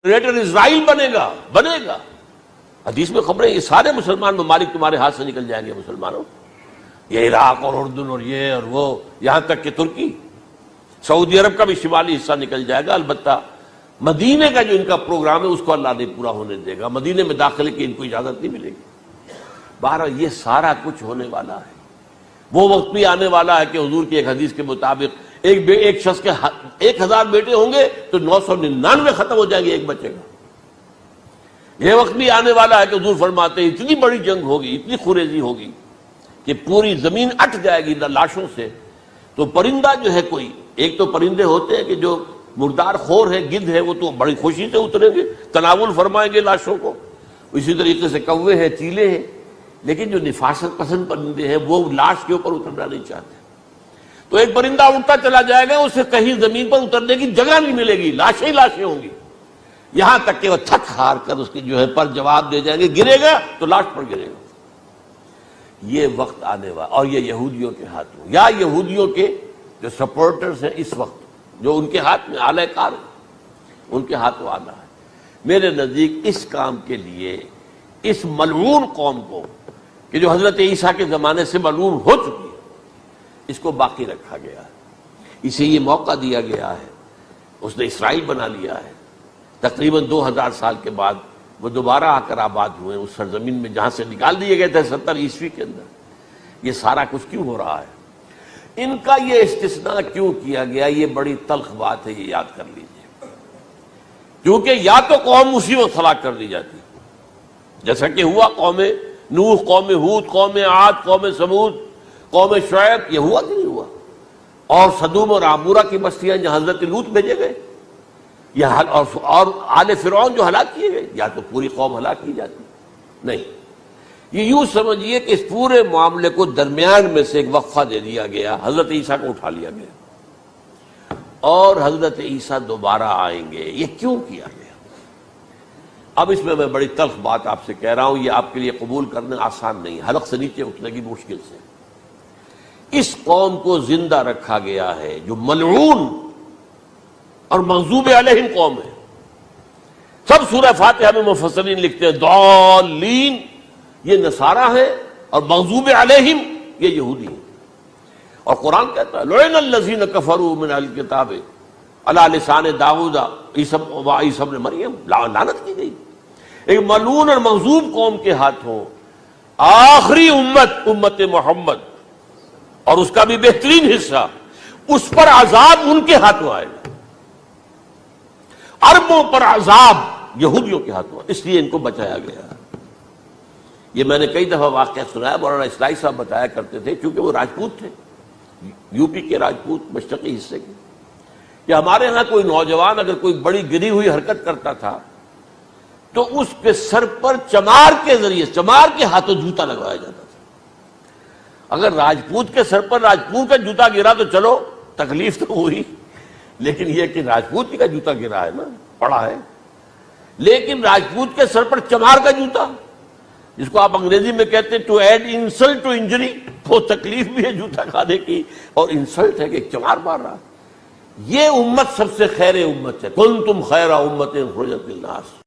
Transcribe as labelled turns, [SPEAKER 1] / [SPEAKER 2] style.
[SPEAKER 1] Greater اسرائیل بنے گا. حدیث میں خبریں یہ سارے مسلمان ممالک تمہارے ہاتھ سے نکل جائیں گے مسلمانوں. یہ عراق اور اردن اور یہ اور وہ، یہاں تک کہ ترکی، سعودی عرب کا بھی شمالی حصہ نکل جائے گا. البتہ مدینے کا جو ان کا پروگرام ہے اس کو اللہ نہیں پورا ہونے دے گا. مدینے میں داخلے کی ان کو اجازت نہیں ملے گی. بہرحال یہ سارا کچھ ہونے والا ہے. وہ وقت بھی آنے والا ہے کہ حضور کی ایک حدیث کے مطابق ایک شخص کے 1000 بیٹے ہوں گے تو 999 ختم ہو جائیں گے، ایک بچے گا. یہ وقت بھی آنے والا ہے کہ حضور فرماتے ہیں اتنی بڑی جنگ ہوگی، اتنی خریزی ہوگی کہ پوری زمین اٹ جائے گی لاشوں سے. تو پرندہ جو ہے کوئی، ایک تو پرندے ہوتے ہیں کہ جو مردار خور ہے، گدھ ہے، وہ تو بڑی خوشی سے اتریں گے، تناول فرمائیں گے لاشوں کو. اسی طریقے سے کوے ہیں، چیلے ہیں. لیکن جو نفاست پسند پرندے ہیں وہ لاش کے اوپر اترنا نہیں چاہتے. تو ایک پرندہ اڑتا چلا جائے گا، اسے کہیں زمین پر اترنے کی جگہ نہیں ملے گی، لاشیں ہی لاشیں ہوں گی. یہاں تک کہ وہ تھک ہار کر اس کی جو ہے پر جواب دے جائیں گے، گرے گا تو لاش پر گرے گا. یہ وقت آنے والا، اور یہ یہودیوں کے ہاتھوں، یا یہودیوں کے جو سپورٹرز ہیں اس وقت، جو ان کے ہاتھ میں آلہ کار ان کے ہاتھوں آنا ہے. میرے نزدیک اس کام کے لیے اس ملعون قوم کو، کہ جو حضرت عیسیٰ کے زمانے سے ملعون ہو چکی ہے، اس کو باقی رکھا گیا ہے. اسے یہ موقع دیا گیا ہے. اس نے اسرائیل بنا لیا ہے. تقریباً 2000 سال کے بعد وہ دوبارہ آ کر آباد ہوئے اس سرزمین میں جہاں سے نکال دیے گئے تھے 70 عیسوی کے اندر. یہ سارا کچھ کیوں ہو رہا ہے؟ ان کا یہ استثناء کیوں کیا گیا؟ یہ بڑی تلخ بات ہے، یہ یاد کر لیجیے. کیونکہ یا تو قوم اسی وقت ہلاک کر دی جاتی، جیسا کہ ہوا قوم نوح، قوم ہود، قوم عاد، قوم ثمود، قوم شعیب. یہ ہوا کہ نہیں ہوا؟ اور سدوم اور عمورہ کی بستیاں جہاں حضرت لوط بھیجے گئے، اور آل فرعون جو ہلاک کیے گئے. یا تو پوری قوم ہلاک کی جاتی، نہیں. یہ یوں سمجھیے کہ اس پورے معاملے کو درمیان میں سے ایک وقفہ دے دیا گیا، حضرت عیسیٰ کو اٹھا لیا گیا، اور حضرت عیسیٰ دوبارہ آئیں گے. یہ کیوں کیا گیا؟ اب اس میں بڑی تلخ بات آپ سے کہہ رہا ہوں، یہ آپ کے لیے قبول کرنا آسان نہیں، حلق سے نیچے اٹھنے کی مشکل سے. اس قوم کو زندہ رکھا گیا ہے جو ملعون اور مغضوب علیہم قوم ہے. سب سورہ فاتحہ میں مفسرین لکھتے ہیں ضالین، یہ نصارہ ہیں، اور مغضوب علیہم یہ یہودی ہیں. اور قرآن کہتا ہے لعن الذین کفروا من اہل الکتاب علی لسان داؤد وعیسی ابن مریم، لعنت کی گئی. ایک ملعون اور مغضوب قوم کے ہاتھوں آخری امت محمد، اور اس کا بھی بہترین حصہ، اس پر عذاب ان کے ہاتھوں آئے گا. عربوں پر عذاب یہودیوں کے ہاتھوں، اس لیے ان کو بچایا گیا. یہ میں نے کئی دفعہ واقعہ سنایا، مولانا اسلائی صاحب بتایا کرتے تھے، کیونکہ وہ راجپوت تھے، یو پی کے راجپوت، مشرقی حصے کے، کہ ہمارے ہاں کوئی نوجوان اگر کوئی بڑی گری ہوئی حرکت کرتا تھا تو اس کے سر پر چمار کے ذریعے، چمار کے ہاتھوں جوتا لگوایا جاتا تھا. اگر راجپوت کے سر پر راجپوت کا جوتا گرا تو چلو تکلیف تو ہوئی، لیکن یہ کہ راجپوت کا جوتا گرا ہے نا، پڑا ہے. لیکن راجپوت کے سر پر چمار کا جوتا، جس کو آپ انگریزی میں کہتے ہیں to add insult to injury, وہ تکلیف بھی ہے جوتا کھانے کی، اور انسلٹ ہے کہ ایک چمار مار رہا. یہ امت سب سے خیر امت ہے. کنتم خیر امت اخرجت للناس.